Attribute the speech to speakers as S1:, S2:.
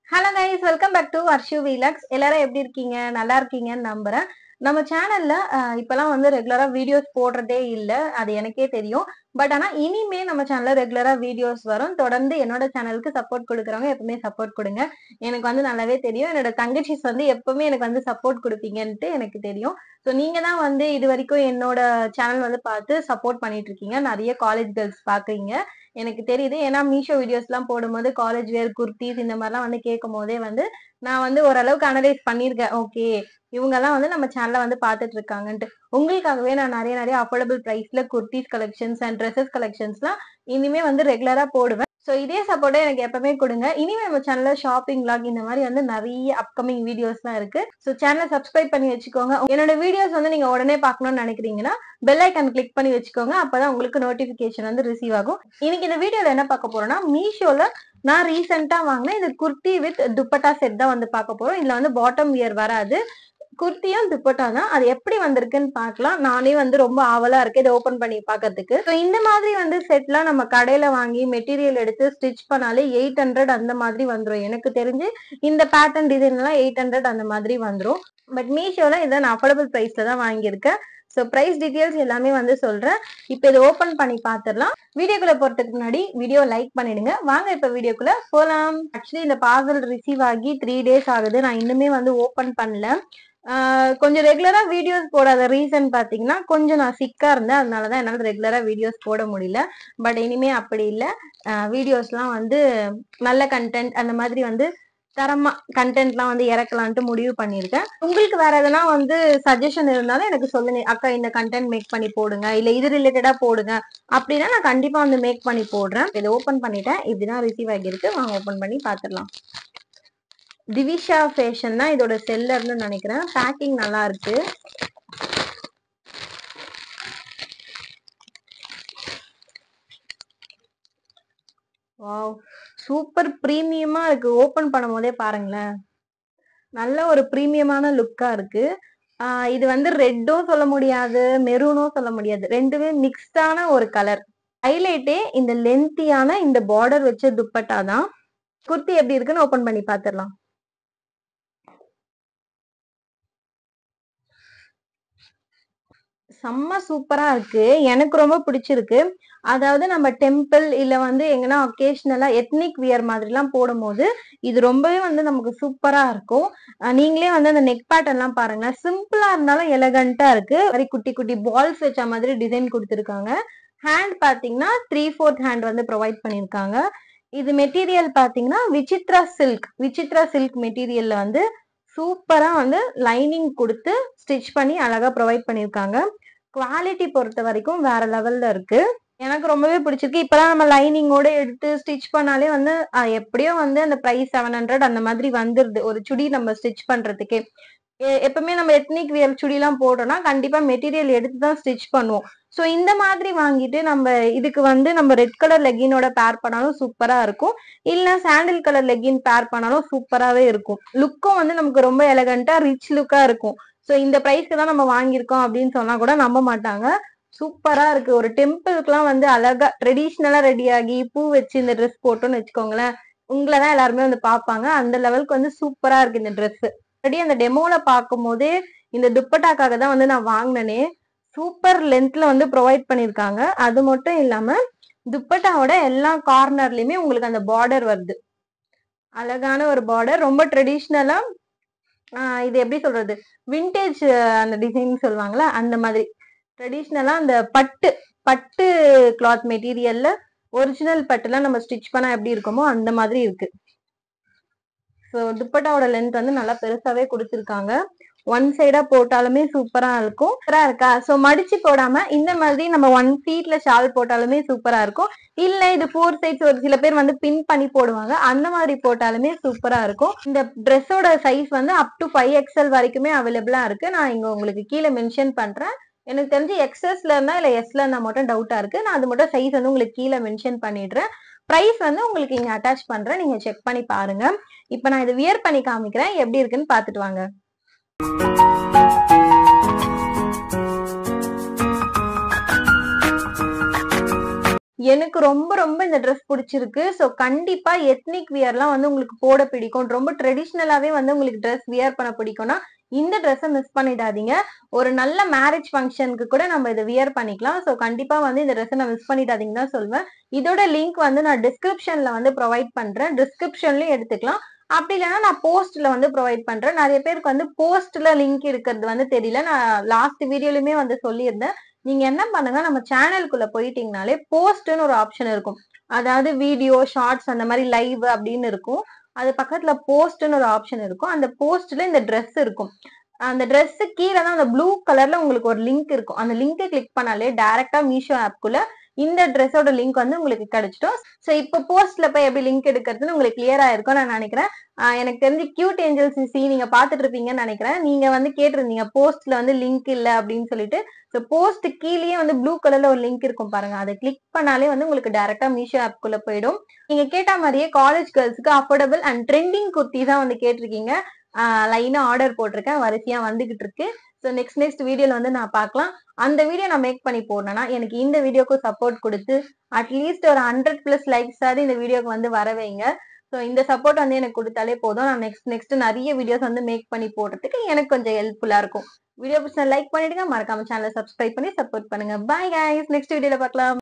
S1: Hello guys, welcome back to Varshu vlogs. எல்லாரும் எப்படி இருக்கீங்க? நல்லா இருக்கீங்கன்னு நம்புறேன். நம்ம சேனல்ல இப்பெல்லாம் வந்து ரெகுலரா வீடியோஸ் போடுறதே இல்ல. அது எனக்கே தெரியும். பட் ஆனா இனிமே நம்ம சேனல்ல ரெகுலரா வீடியோஸ் வரும். தொடர்ந்து என்னோட சேனலுக்கு சப்போர்ட் கொடுக்குறவங்க எப்பவுமே சப்போர்ட் கொடுங்க. எனக்கு வந்து நல்லாவே தெரியும். என்னோட தங்கச்சிஸ் வந்து எப்பவுமே எனக்கு வந்து சப்போர்ட் கொடுப்பீங்கன்ட்டு எனக்கு தெரியும். ஸோ நீங்க தான் வந்து இது வரைக்கும் என்னோட சேனல் வந்து பார்த்து சப்போர்ட் பண்ணிட்டு இருக்கீங்க. நிறைய காலேஜ் கேர்ள்ஸ் பாக்குறீங்க. எனக்கு தெரியுது. ஏன்னா மீஷோ வீடியோஸ் எல்லாம் போடும்போது காலேஜ் வேர் குர்த்திஸ் இந்த மாதிரிலாம் வந்து கேட்கும் போதே வந்து நான் வந்து ஓரளவுக்கு அனலைஸ் பண்ணியிருக்கேன். ஓகே, இவங்க எல்லாம் வந்து நம்ம சேனல்ல வந்து பாத்துட்டு இருக்காங்கன்ட்டு. உங்களுக்காகவே நான் நிறைய அஃபோர்டபுள் பிரைஸ்ல குர்த்திஸ் கலெக்ஷன்ஸ் அண்ட் ட்ரெஸ்ஸஸ் கலெக்ஷன்ஸ்லாம் இனிமே வந்து ரெகுலரா போடுவேன். ஸோ இதே சப்போர்ட்டை எனக்கு எப்பவுமே கொடுங்க. இனிமே நம்ம சேனல்ல ஷாப்பிங் விளாக் இந்த மாதிரி வந்து நிறைய அப்கமிங் வீடியோஸ்லாம் இருக்கு. ஸோ சேனலை சப்ஸ்கிரைப் பண்ணி வச்சுக்கோங்க. என்னோட வீடியோஸ் வந்து நீங்க உடனே பார்க்கணும்னு நினைக்கிறீங்கன்னா பெல் ஐக்கான் கிளிக் பண்ணி வச்சுக்கோங்க. அப்பதான் உங்களுக்கு நோட்டிபிகேஷன் வந்து ரிசீவ் ஆகும். இன்னைக்கு இந்த வீடியோல என்ன பார்க்க போறோம்னா, மீஷோல நான் ரீசெண்டா வாங்கினேன் இந்த குர்த்தி வித் துப்பட்டா செட் தான் வந்து பார்க்க போறோம். இதுல வந்து பாட்டம் வியர் வராது, குர்த்தியும் துப்பட்டா தான். அது எப்படி வந்திருக்குன்னு பார்க்கலாம். நானே வந்து ரொம்ப ஆவலா இருக்கு இதை ஓபன் பண்ணி பாக்கிறதுக்கு. ஸோ இந்த மாதிரி வந்து செட்லாம் நம்ம கடையில வாங்கி மெட்டீரியல் எடுத்து ஸ்டிச் பண்ணாலே 800 அந்த மாதிரி வந்துடும். எனக்கு தெரிஞ்சு இந்த பேட்டர்ன் டிசைன் எல்லாம் 800 அந்த மாதிரி வந்துடும். பட் மீஷோல இதை நான் அஃபோர்டபுள் பிரைஸ்ல தான் வாங்கியிருக்கேன். ஸோ பிரைஸ் டீடைல்ஸ் எல்லாமே வந்து சொல்றேன். இப்போ இதை ஓபன் பண்ணி பார்த்துடலாம். வீடியோக்குள்ள போறதுக்கு முன்னாடி வீடியோ லைக் பண்ணிடுங்க. வாங்க இப்ப வீடியோக்குள்ள போலாம். ஆக்சுவலி இந்த பார்சல் ரிசீவ் ஆகி 3 days ஆகுது. நான் இன்னுமே வந்து ஓபன் பண்ணல. கொஞ்சம் ரெகுலரா வீடியோஸ் போடாத ரீசன் பாத்தீங்கன்னா, கொஞ்சம் நான் சிக்கா இருந்தேன். அதனாலதான் என்னால ரெகுலரா வீடியோஸ் போட முடியல. பட் இனிமே அப்படி இல்லை. வீடியோஸ்லாம் வந்து நல்ல கண்டென்ட் அந்த மாதிரி வந்து தரமா கண்டென்ட்லாம் வந்து இறக்கலான்ட்டு முடிவு பண்ணிருக்கேன். உங்களுக்கு வேற எதனா வந்து சஜஷன் இருந்தாலும் எனக்கு சொல்லுங்க. அக்கா இந்த கண்டென்ட் மேக் பண்ணி போடுங்க, இல்ல இது ரிலேட்டடா போடுங்க அப்படின்னா நான் கண்டிப்பா வந்து மேக் பண்ணி போடுறேன். இதை ஓபன் பண்ணிட்டேன். இப்படிதான் ரிசீவ் ஆகியிருக்கு. வாங்க ஓபன் பண்ணி பாத்துடலாம். திவிஷா ஃபேஷன் தான் இதோட செல்லர்னு நினைக்கிறேன். பேக்கிங் நல்லா இருக்கு. வாவ், சூப்பர் பிரீமியமா இருக்கு. ஓபன் பண்ணும் போதே பாருங்களேன், நல்ல ஒரு பிரீமியமான லுக்கா இருக்கு. இது வந்து ரெட்டும் சொல்ல முடியாது, மெரூனும் சொல்ல முடியாது. ரெண்டுமே மிக்ஸ்டான ஒரு கலர். ஹைலைட்டே இந்த லென்த்தியான இந்த பார்டர் வச்ச துப்பட்டா தான். குர்த்தி எப்படி இருக்குன்னு ஓபன் பண்ணி பாத்துடலாம். செம்ம சூப்பரா இருக்கு. எனக்கு ரொம்ப பிடிச்சிருக்கு. அதாவது நம்ம டெம்பிள் இல்ல வந்து எங்கன்னா ஒகேஷனலா எத்னிக் வியர் மாதிரி எல்லாம் போடும் போது இது ரொம்பவே வந்து நமக்கு சூப்பரா இருக்கும். நீங்களே வந்து அந்த நெக் பேட்டர்ன் எல்லாம் பாருங்க. சிம்பிளா இருந்தாலும் எலகண்டா இருக்கு. மாதிரி குட்டி குட்டி பால்ஸ் வச்ச மாதிரி டிசைன் கொடுத்திருக்காங்க. ஹேண்ட் பாத்தீங்கன்னா 3/4 ஹேண்ட் வந்து ப்ரொவைட் பண்ணிருக்காங்க. இது மெட்டீரியல் பாத்தீங்கன்னா விசித்ரா சில்க் மெட்டீரியல்ல வந்து சூப்பரா வந்து லைனிங் கொடுத்து ஸ்டிச் பண்ணி அழகா ப்ரொவைட் பண்ணிருக்காங்க. குவாலிட்டி பொறுத்த வரைக்கும் வேற லெவல்ல இருக்கு. எனக்கு ரொம்பவே பிடிச்சிருக்கு. இப்பெல்லாம் நம்ம லைனிங்கோட எடுத்து ஸ்டிச் பண்ணாலே வந்து எப்படியோ வந்து அந்த பிரைஸ் 700 அந்த மாதிரி வந்துருது ஒரு சுடி நம்ம ஸ்டிச் பண்றதுக்கே. எப்பவுமே நம்ம எத்னிக் வியர் சுடி எல்லாம் போடுறோம்னா கண்டிப்பா மெட்டீரியல் எடுத்து தான் ஸ்டிச் பண்ணுவோம். சோ இந்த மாதிரி வாங்கிட்டு நம்ம இதுக்கு வந்து நம்ம ரெட் கலர் லெகினோட பேர் பண்ணாலும் சூப்பரா இருக்கும். இல்ல சாண்டில் கலர் லெகின் பேர் பண்ணாலும் சூப்பராவே இருக்கும். லுக்கும் வந்து நமக்கு ரொம்ப எலகண்டா ரிச் லுக்கா இருக்கும். சோ இந்த பிரைஸ்க்கு தான் நம்ம வாங்கியிருக்கோம் அப்படின்னு சொன்னா கூட நம்ப மாட்டாங்க. சூப்பரா இருக்கு. ஒரு டெம்பிளுக்கு எல்லாம் வந்து அழகா ட்ரெடிஷ்னலா ரெடி ஆகி பூ வச்சு இந்த ட்ரெஸ் போட்டோம்னு வச்சுக்கோங்களேன், உங்களதான் எல்லாருமே வந்து பாப்பாங்க. அந்த லெவலுக்கு வந்து சூப்பரா இருக்கு இந்த ட்ரெஸ். ஆல்ரெடி அந்த டெமோல பார்க்கும் போதே இந்த துப்பட்டாக்காக தான் வந்து நான் வாங்கினேனே. சூப்பர் லென்த்ல வந்து ப்ரொவைட் பண்ணிருக்காங்க. அது மட்டும் இல்லாம துப்பட்டாவோட எல்லா கார்னர்லயுமே உங்களுக்கு அந்த பார்டர் வருது. அழகான ஒரு பார்டர். ரொம்ப ட்ரெடிஷ்னலா இது எப்படி சொல்றது, விண்டேஜ் அந்த டிசைன் சொல்லுவாங்களா அந்த மாதிரி ட்ரெடிஷ்னலா அந்த பட்டு பட்டு கிளாத் மெட்டீரியல்ல ஒரிஜினல் பட்டுலாம் நம்ம ஸ்டிச் பண்ணா எப்படி இருக்குமோ அந்த மாதிரி இருக்கு. ஸோ துப்பட்டாவோட லென்த் வந்து நல்லா பெருசாவே கொடுத்துருக்காங்க. ஒன் சைடா போட்டாலுமே சூப்பரா இருக்கும். சூப்பரா இருக்கா? ஸோ மடிச்சு போடாம இந்த மாதிரி நம்ம 1 ஃபீட்ல ஷால் போட்டாலுமே சூப்பரா இருக்கும். இல்ல இது 4 சைட்ஸ் ஒரு சில பேர் வந்து பின் பண்ணி போடுவாங்க. அந்த மாதிரி போட்டாலுமே சூப்பரா இருக்கும். இந்த ட்ரெஸ்ஸோட சைஸ் வந்து அப் டு 5XL வரைக்குமே அவைலபிளா இருக்கு. நான் இங்க உங்களுக்கு கீழே மென்ஷன் பண்றேன். எனக்கு தெரிஞ்சு எக்ஸ்எஸ்ல இருந்தா இல்ல எஸ்ல இருந்தா மட்டும் டவுட்டா இருக்கு. நான் அது மட்டும் சைஸ் வந்து உங்களுக்கு கீழே மென்ஷன் பண்ணிடுறேன். பிரைஸ் வந்து உங்களுக்கு இங்க அட்டாச் பண்றேன். நீங்க செக் பண்ணி பாருங்க. இப்ப நான் இதை வியர் பண்ணி காமிக்கிறேன். எப்படி இருக்குன்னு பாத்துட்டு வாங்க. எனக்கு ரொம்ப ரொம்ப இந்த ட்ரெஸ் பிடிச்சிருக்கு. ஸோ கண்டிப்பா எத்னிக் வியர்லாம் வந்து உங்களுக்கு போட பிடிக்கும். ரொம்ப ட்ரெடிஷ்னலாவே வந்து உங்களுக்கு ட்ரெஸ் வியர் பண்ண பிடிக்கும்னா, இந்த ட்ரெஸ்ஸ மிஸ் பண்ணிடாதீங்க. ஒரு நல்ல மேரேஜ் ஃபங்ஷனுக்கு கூட நம்ம இத வியர் பண்ணிக்கலாம். ஸோ கண்டிப்பா வந்து இந்த ட்ரெஸ்ஸ நான் மிஸ் பண்ணிடாதீங்கன்னு தான் சொல்வேன். இதோட லிங்க் வந்து நான் டிஸ்கிரிப்ஷன்ல வந்து ப்ரொவைட் பண்றேன். டிஸ்கிரிப்ஷன்லயும் எடுத்துக்கலாம். அப்படி இல்லன்னா நான் போஸ்ட்ல வந்து ப்ரொவைட் பண்றேன். நெறைய பேருக்கு வந்து போஸ்ட்ல லிங்க் இருக்கிறது வந்து தெரியல. நான் லாஸ்ட் வீடியோலயுமே வந்து சொல்லியிருந்தேன். நீங்க என்ன பண்ணுங்க, நம்ம சேனலுக்குள்ள போயிட்டீங்கனாலே போஸ்ட்ன்னு ஒரு ஆப்ஷன் இருக்கும். அதாவது வீடியோ, ஷார்ட்ஸ் அந்த மாரி லைவ் அப்படின்னு இருக்கும். அது பக்கத்துல போஸ்ட்ன்னு ஒரு ஆப்ஷன் இருக்கும். அந்த போஸ்ட்ல இந்த ட்ரெஸ் இருக்கும். அந்த ட்ரெஸ் கீழ தான் அந்த ப்ளூ கலர்ல உங்களுக்கு ஒரு லிங்க் இருக்கும். அந்த லிங்க கிளிக் பண்ணாலே டைரக்ட்டா மீஷோ ஆப்க்குள்ள இந்த ட்ரெஸ்ஸோட லிங்க் வந்து உங்களுக்கு கிடைச்சிடும். சோ இப்ப போஸ்ட்ல போய் எப்படி லிங்க் எடுக்கிறதுன்னு உங்களுக்கு கிளியரா இருக்கும்னு நான் நினைக்கிறேன். எனக்கு தெரிஞ்சு கியூட் ஏஞ்சல் சிசி நீங்க பாத்துட்டு இருப்பீங்கன்னு நினைக்கிறேன். நீங்க வந்து கேட்டிருந்தீங்க போஸ்ட்ல வந்து லிங்க் இல்ல அப்படின்னு சொல்லிட்டு. சோ போஸ்ட் கீழயே வந்து ப்ளூ கலர்ல ஒரு லிங்க் இருக்கும் பாருங்க. அதை கிளிக் பண்ணாலே வந்து உங்களுக்கு டைரக்டா மீஷோ ஆப்க்குள்ள போயிடும். நீங்க கேட்ட மாதிரியே காலேஜ் கேர்ள்ஸ்க்கு அஃபோர்டபுள் அண்ட் ட்ரெண்டிங் குர்த்தி தான் வந்து கேட்டிருக்கீங்க. லைனா ஆர்டர் போட்டிருக்கேன். வரிசையா வந்துகிட்டு இருக்கு. சோ நெக்ஸ்ட் வீடியோல வந்து நான் பார்க்கலாம். அந்த வீடியோ நான் மேக் பண்ணி போடணும்னா எனக்கு இந்த வீடியோக்கு சப்போர்ட் கொடுத்து அட்லீஸ்ட் ஒரு 100+ லைக்ஸ் ஆவது இந்த வீடியோக்கு வந்து வர வைங்க. சோ இந்த சப்போர்ட் வந்து எனக்கு கொடுத்தாலே போதும். நான் நெக்ஸ்ட் நிறைய வீடியோஸ் வந்து மேக் பண்ணி போடுறதுக்கு எனக்கு கொஞ்சம் ஹெல்ப்ஃபுல்லா இருக்கும். வீடியோ பிடிச்சா லைக் பண்ணிடுங்க. மறக்காம சேனலை சப்ஸ்கிரைப் பண்ணி சப்போர்ட் பண்ணுங்க. பை கைஸ், நெக்ஸ்ட் வீடியோல பார்க்கலாம்.